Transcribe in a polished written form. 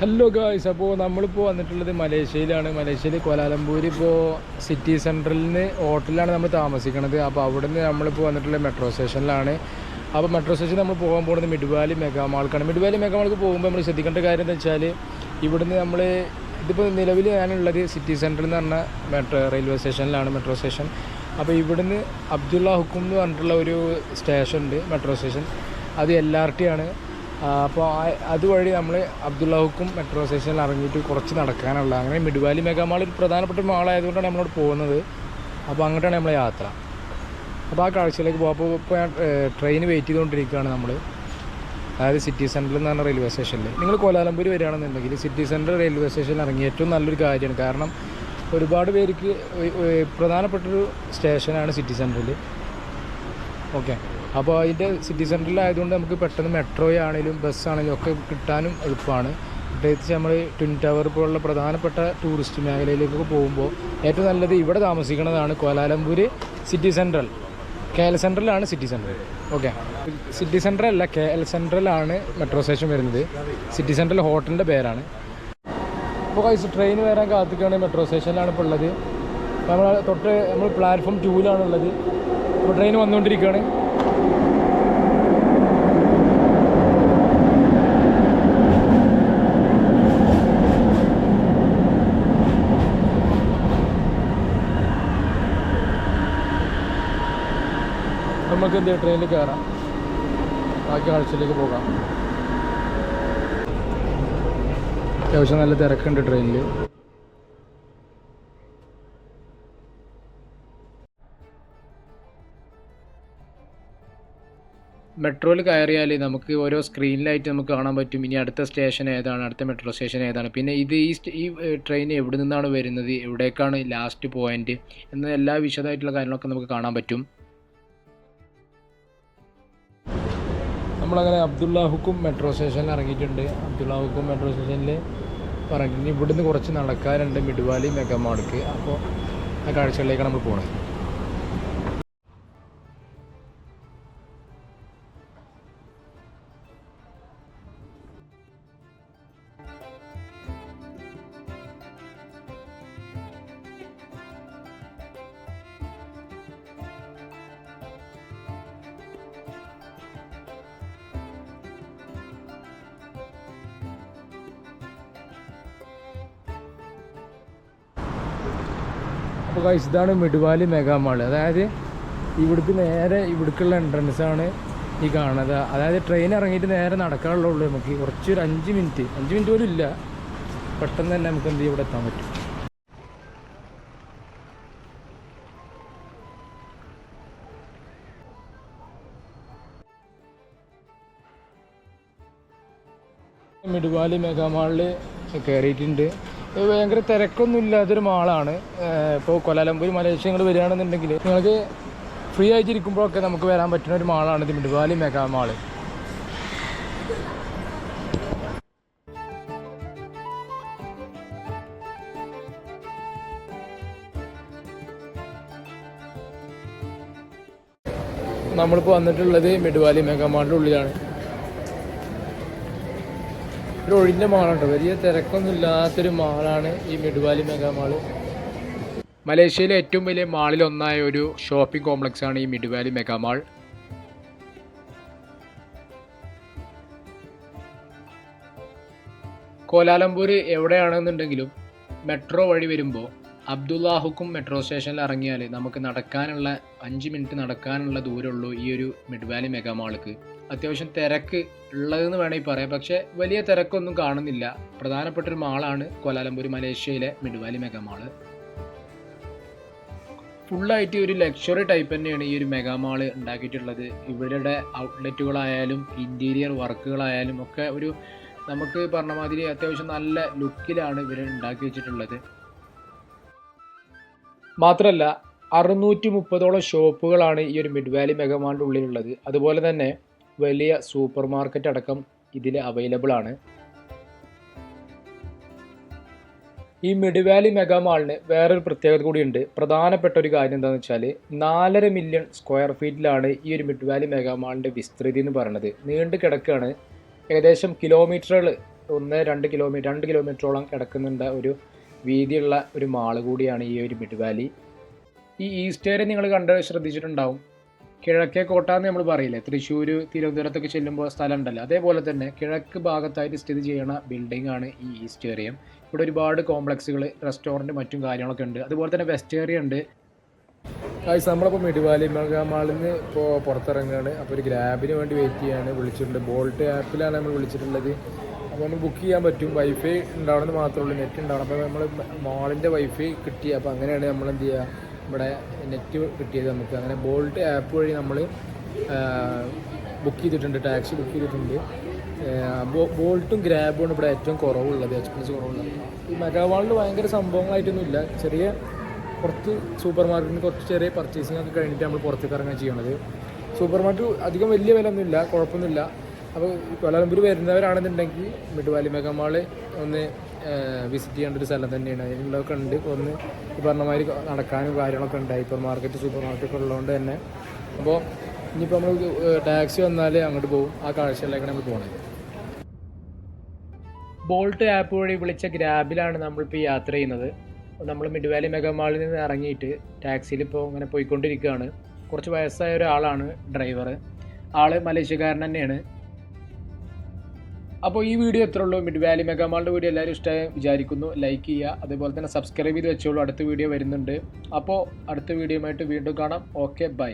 Hello guys, അപ്പോൾ നമ്മളിപ്പോൾ വന്നിട്ടുള്ളത് മലേഷ്യയിലാണ്. മലേഷ്യയിൽ കോലാലംപൂർ ഇപ്പോൾ സിറ്റി സെൻട്രലിൽ നിന്ന് ഹോട്ടലിലാണ് നമ്മൾ താമസിക്കുന്നത്. അപ്പോൾ അവിടെ നിന്ന് നമ്മളിപ്പോൾ വന്നിട്ടുള്ളത് മെട്രോ സ്റ്റേഷനിലാണ്. അപ്പോൾ മെട്രോ സ്റ്റേഷനിൽ നമ്മൾ പോകാൻ പോകുന്നത് മിഡ്വാലി മെഗാമാൾക്കാണ്. മിഡ്വാലി മെഗാമാൾക്ക് പോകുമ്പോൾ നമ്മൾ ശ്രദ്ധിക്കേണ്ട കാര്യം എന്താ വെച്ചാൽ, ഇവിടുന്ന് നമ്മൾ ഇതിപ്പോൾ നിലവിൽ ഞാനുള്ളത് സിറ്റി സെൻട്രൽ എന്ന് പറഞ്ഞ റെയിൽവേ സ്റ്റേഷനിലാണ്, മെട്രോ സ്റ്റേഷൻ. അപ്പോൾ ഇവിടുന്ന് അബ്ദുള്ള ഹുക്കും എന്ന് പറഞ്ഞിട്ടുള്ള ഒരു സ്റ്റേഷൻ ഉണ്ട്, മെട്രോ സ്റ്റേഷൻ. അത് LRT ആണ്. അപ്പോൾ അതുവഴി നമ്മൾ അബ്ദുള്ള ഹുക്കും മെട്രോ സ്റ്റേഷനിൽ ഇറങ്ങിയിട്ട് കുറച്ച് നടക്കാനുള്ള, അങ്ങനെ മിഡ്വാലി മെഗാമാൾ ഒരു പ്രധാനപ്പെട്ട മാളായതുകൊണ്ടാണ് നമ്മളോട് പോകുന്നത്. അപ്പോൾ അങ്ങോട്ടാണ് നമ്മളെ യാത്ര. അപ്പോൾ ആ കാഴ്ചയിലേക്ക് പോകാം. ഇപ്പോൾ ഞാൻ ട്രെയിൻ വെയിറ്റ് ചെയ്തുകൊണ്ടിരിക്കുകയാണ് നമ്മൾ, അതായത് സിറ്റി സെൻട്രൽ എന്ന് പറഞ്ഞ റെയിൽവേ സ്റ്റേഷനിൽ. നിങ്ങൾ കോലാലംപൂർ വരികയാണെന്നുണ്ടെങ്കിൽ സിറ്റി സെൻട്രൽ റെയിൽവേ സ്റ്റേഷനിൽ ഇറങ്ങി ഏറ്റവും നല്ലൊരു കാര്യമാണ്. കാരണം ഒരുപാട് പേർക്ക് പ്രധാനപ്പെട്ടൊരു സ്റ്റേഷനാണ് സിറ്റി സെൻട്രൽ. ഓക്കെ, അപ്പോൾ അതിൻ്റെ സിറ്റി സെൻട്രലായതുകൊണ്ട് നമുക്ക് പെട്ടെന്ന് മെട്രോ ആണെങ്കിലും ബസ്സാണെങ്കിലും ഒക്കെ കിട്ടാനും എളുപ്പമാണ്. പ്രത്യേകിച്ച് നമ്മൾ ട്വിൻ ടവർ പോലുള്ള പ്രധാനപ്പെട്ട ടൂറിസ്റ്റ് മേഖലയിലേക്കൊക്കെ പോകുമ്പോൾ ഏറ്റവും നല്ലത് ഇവിടെ താമസിക്കുന്നതാണ്. കോലാലംപൂർ സിറ്റി സെൻട്രൽ, KL സെൻട്രലാണ് city central. Okay, city central അല്ല, KL സെൻട്രലാണ് മെട്രോ സ്റ്റേഷൻ വരുന്നത്. സിറ്റി സെൻട്രൽ ഹോട്ടലിൻ്റെ പേരാണ്. അപ്പോൾ കഴിച്ച് ട്രെയിൻ വരാൻ കാത്തിക്കുകയാണ്. മെട്രോ സ്റ്റേഷനിലാണ് ഇപ്പോൾ ഉള്ളത്. നമ്മൾ പ്ലാറ്റ്ഫോം 2-ലാണുള്ളത്. അപ്പോൾ ട്രെയിൻ വന്നുകൊണ്ടിരിക്കുകയാണ്. നമുക്ക് ട്രെയിനിൽ കയറാം, ബാക്കി കാഴ്ചയിലേക്ക് പോകാം. അത്യാവശ്യം നല്ല തിരക്കുണ്ട് ട്രെയിനിൽ. മെട്രോയിൽ കയറിയാൽ നമുക്ക് ഓരോ സ്ക്രീനിലായിട്ട് നമുക്ക് കാണാൻ പറ്റും ഇനി അടുത്ത സ്റ്റേഷൻ ഏതാണ്, അടുത്ത മെട്രോ സ്റ്റേഷൻ ഏതാണ്, പിന്നെ ഈ ട്രെയിൻ എവിടെ നിന്നാണ് വരുന്നത്, എവിടേക്കാണ് ലാസ്റ്റ് പോയിന്റ് എന്ന എല്ലാ വിശദമായിട്ടുള്ള കാര്യങ്ങളൊക്കെ നമുക്ക് കാണാൻ പറ്റും. നമ്മളങ്ങനെ അബ്ദുള്ള ഹുക്കും മെട്രോ സ്റ്റേഷനിൽ ഇറങ്ങിയിട്ടുണ്ട്. അബ്ദുള്ള ഹുക്കും മെട്രോ സ്റ്റേഷനിൽ ഇറങ്ങി ഇവിടുന്ന് കുറച്ച് നടക്കാറുണ്ട് മിഡ്വാലി മെഗാമാൾക്ക്. അപ്പോൾ ആ കാഴ്ചകളിലേക്കാണ് നമ്മൾ പോകുന്നത്. അപ്പോൾ ഗൈസ്, ഇതാണ് മിഡ്വാലി മെഗാമാൾ. അതായത് ഇവിടേക്ക് നേരെ ഇവിടേക്കുള്ള എൻട്രൻസാണ് ഈ കാണുന്നത്. അതായത് ട്രെയിൻ ഇറങ്ങിയിട്ട് നേരെ നടക്കാനുള്ളൂ. നമുക്ക് കുറച്ചൊരു 5 മിനിറ്റ് പോലും ഇല്ല, പെട്ടെന്ന് തന്നെ നമുക്ക് എന്ത് ചെയ്യും, ഇവിടെ എത്താൻ പറ്റും. മിഡ്വാലി മെഗാമാളിൽ കയറിയിട്ടുണ്ട്. ഭയങ്കര തിരക്കൊന്നും ഇല്ലാത്തൊരു മാളാണ്. ഇപ്പോൾ കോലാലംപൂർ മലേഷ്യ വരികയാണെന്നുണ്ടെങ്കിൽ നിങ്ങൾക്ക് ഫ്രീ ആയിട്ടിരിക്കുമ്പോഴൊക്കെ നമുക്ക് വരാൻ പറ്റുന്ന ഒരു മാളാണ് ഇത്, മിഡ്വാലി മെഗാമാൾ. നമ്മളിപ്പോൾ വന്നിട്ടുള്ളത് മിഡ്വാലി മെഗാമാളിൻ്റെ ഉള്ളിലാണ്. ഒരു ഒഴിഞ്ഞ മാളുണ്ട്, വലിയ തിരക്കൊന്നും ഇല്ലാത്തൊരു മാളാണ് ഈ മിഡ്വാലി മെഗാമാൾ. മലേഷ്യയിലെ ഏറ്റവും വലിയ മാളിലൊന്നായ ഒരു ഷോപ്പിംഗ് കോംപ്ലക്സ് ആണ് ഈ മിഡ്വാലി മെഗാമാൾ. കോലാലംപൂർ എവിടെയാണെന്നുണ്ടെങ്കിലും മെട്രോ വഴി വരുമ്പോൾ അബ്ദുള്ള ഹുക്കും മെട്രോ സ്റ്റേഷനിൽ ഇറങ്ങിയാൽ നമുക്ക് നടക്കാനുള്ള 5 മിനിറ്റ് നടക്കാനുള്ള ദൂരമുള്ളൂ ഈ ഒരു മിഡ്വാലി മെഗാമാൾക്ക്. അത്യാവശ്യം തിരക്ക് ഉള്ളതെന്ന് വേണമെങ്കിൽ പറയാം, പക്ഷേ വലിയ തിരക്കൊന്നും കാണുന്നില്ല. പ്രധാനപ്പെട്ടൊരു മാളാണ് കോലാലംപൂർ മലേഷ്യയിലെ മിഡ്വാലി മെഗാമാൾ. ഫുള്ളായിട്ട് ഒരു ലക്ഷറി ടൈപ്പ് തന്നെയാണ് ഈ ഒരു മെഗാമാൾ ഉണ്ടാക്കിയിട്ടുള്ളത്. ഇവരുടെ ഔട്ട്ലെറ്റുകളായാലും ഇൻറ്റീരിയർ വർക്കുകളായാലും ഒക്കെ ഒരു നമുക്ക് പറഞ്ഞ മാതിരി അത്യാവശ്യം നല്ല ലുക്കിലാണ് ഇവർ ഉണ്ടാക്കി വെച്ചിട്ടുള്ളത്. മാത്രമല്ല 630ഓളം ഷോപ്പുകളാണ് ഈ ഒരു മിഡ്വാലി മെഗാമാളിൻ്റെ ഉള്ളിലുള്ളത്. അതുപോലെ തന്നെ വലിയ സൂപ്പർ മാർക്കറ്റ് അടക്കം ഇതിൽ അവൈലബിൾ ആണ്. ഈ മിഡ്വാലി മെഗാമാളിന് വേറൊരു പ്രത്യേകത കൂടിയുണ്ട്. പ്രധാനപ്പെട്ട ഒരു കാര്യം എന്താണെന്ന് വെച്ചാൽ 4.5 മില്യൺ സ്ക്വയർ ഫീറ്റിലാണ് ഈ ഒരു മിഡ്വാലി മെഗാമാളിൻ്റെ വിസ്തൃതി എന്ന് പറയുന്നത്. നീണ്ടു കിടക്കുകയാണ്. ഏകദേശം കിലോമീറ്ററുകൾ 2 കിലോമീറ്ററോളം കിടക്കുന്നുണ്ട് ഒരു വീതിയുള്ള ഒരു മാള് കൂടിയാണ് ഈ ഒരു മിഡ് വാലി. ഈ ഈസ്റ്റ് ഏരിയ നിങ്ങൾ ശ്രദ്ധിച്ചിട്ടുണ്ടാവും. കിഴക്കേ കോട്ട എന്ന് നമ്മൾ പറയില്ലേ, തൃശ്ശൂർ തിരുവനന്തപുരത്തൊക്കെ ചെല്ലുമ്പോൾ സ്ഥലം ഉണ്ടല്ലോ, അതേപോലെ തന്നെ കിഴക്ക് ഭാഗത്തായിട്ട് സ്ഥിതി ചെയ്യുന്ന ബിൽഡിംഗ് ആണ് ഈ ഈസ്റ്റ് ഏരിയ. ഇവിടെ ഒരുപാട് കോംപ്ലക്സുകൾ, റെസ്റ്റോറൻറ്റ് മറ്റും കാര്യങ്ങളൊക്കെ ഉണ്ട്. അതുപോലെ തന്നെ വെസ്റ്റ് ഏരിയ ഉണ്ട്. നമ്മളിപ്പോൾ മിഡ് വാലി മെഗാ മാളിൽ നിന്ന് ഇപ്പോൾ പുറത്തിറങ്ങുകയാണ്. അപ്പോൾ ഒരു ഗ്രാബിന് വേണ്ടി വെയിറ്റ് ചെയ്യാണ്. വിളിച്ചിട്ടുണ്ട്, ബോൾട്ട് ആപ്പിലാണ് നമ്മൾ വിളിച്ചിട്ടുള്ളത്. അപ്പോൾ നമുക്ക് ബുക്ക് ചെയ്യാൻ പറ്റും. വൈഫൈ ഉണ്ടാവണമെന്ന് മാത്രമേ ഉള്ളൂ, നെറ്റ് ഉണ്ടാവണം. അപ്പോൾ നമ്മൾ മാളിൻ്റെ വൈഫൈ കിട്ടി. അപ്പോൾ അങ്ങനെയാണ് നമ്മൾ എന്ത് ചെയ്യുക, ഇവിടെ നെറ്റ് കിട്ടിയത് നമുക്ക്. അങ്ങനെ ബോൾട്ട് ആപ്പ് വഴി നമ്മൾ ബുക്ക് ചെയ്തിട്ടുണ്ട്, ടാക്സി ബുക്ക് ചെയ്തിട്ടുണ്ട്. ബോൾട്ടും ഗ്രാബുമാണ് ഇവിടെ ഏറ്റവും കുറവുള്ളത്, എക്സ്പെൻസ് കുറവുള്ളത്. ഈ മെഗാ മാളിൽ ഭയങ്കര സംഭവങ്ങളായിട്ടൊന്നുമില്ല. ചെറിയ കുറച്ച് സൂപ്പർ മാർക്കറ്റിന് കുറച്ച് ചെറിയ പർച്ചേസിംഗ് ഒക്കെ കഴിഞ്ഞിട്ട് നമ്മൾ പുറത്തേക്ക് ഇറങ്ങാൻ ചെയ്യണത്. സൂപ്പർ മാർക്കറ്റ് അധികം വലിയ വില ഒന്നുമില്ല, കുഴപ്പമൊന്നുമില്ല. അപ്പോൾ കോലാലംപൂർ വരുന്നവരാണെന്നുണ്ടെങ്കിൽ മിഡ് വാലി മെഗാ മാള് ഒന്ന് വിസിറ്റ് ചെയ്യേണ്ട ഒരു സ്ഥലം തന്നെയാണ്. അതിനുള്ളതൊക്കെ ഉണ്ട്. ഒന്ന് ഈ പറഞ്ഞമാതിരി നടക്കാനും കാര്യങ്ങളൊക്കെ ഉണ്ട്. ഹൈപ്പർ മാർക്കറ്റ്, സൂപ്പർ മാർക്കറ്റ് ഉള്ളതുകൊണ്ട് തന്നെ. അപ്പോൾ ഇനിയിപ്പോൾ നമ്മൾ ടാക്സി വന്നാൽ അങ്ങോട്ട് പോകും. ആ കാഴ്ചയിലേക്കാണ് നമ്മൾ പോകുന്നത്. ബോൾട്ട് ആപ്പ് വഴി വിളിച്ച ഗ്രാബിലാണ് നമ്മളിപ്പോൾ യാത്ര ചെയ്യുന്നത്. നമ്മൾ മിഡ് വാലി മെഗാ മാളിൽ നിന്ന് ഇറങ്ങിയിട്ട് ടാക്സിയിൽ ഇപ്പോൾ ഇങ്ങനെ പോയിക്കൊണ്ടിരിക്കുകയാണ്. കുറച്ച് വയസ്സായ ഒരാളാണ് ഡ്രൈവർ. ആൾ മലേഷ്യക്കാരൻ തന്നെയാണ്. അപ്പോൾ ഈ വീഡിയോ എത്ര ഉള്ളൂ. മിഡ് വാലി മെഗാ മാളിൻ്റെ വീഡിയോ എല്ലാവരും ഇഷ്ടമായി വിചാരിക്കുന്നു. ലൈക്ക് ചെയ്യുക, അതേപോലെ തന്നെ സബ്സ്ക്രൈബ് ചെയ്ത് വെച്ചോളൂ. അടുത്ത വീഡിയോ വരുന്നുണ്ട്. അപ്പോൾ അടുത്ത വീഡിയോയുമായിട്ട് വീണ്ടും കാണാം. Okay, by.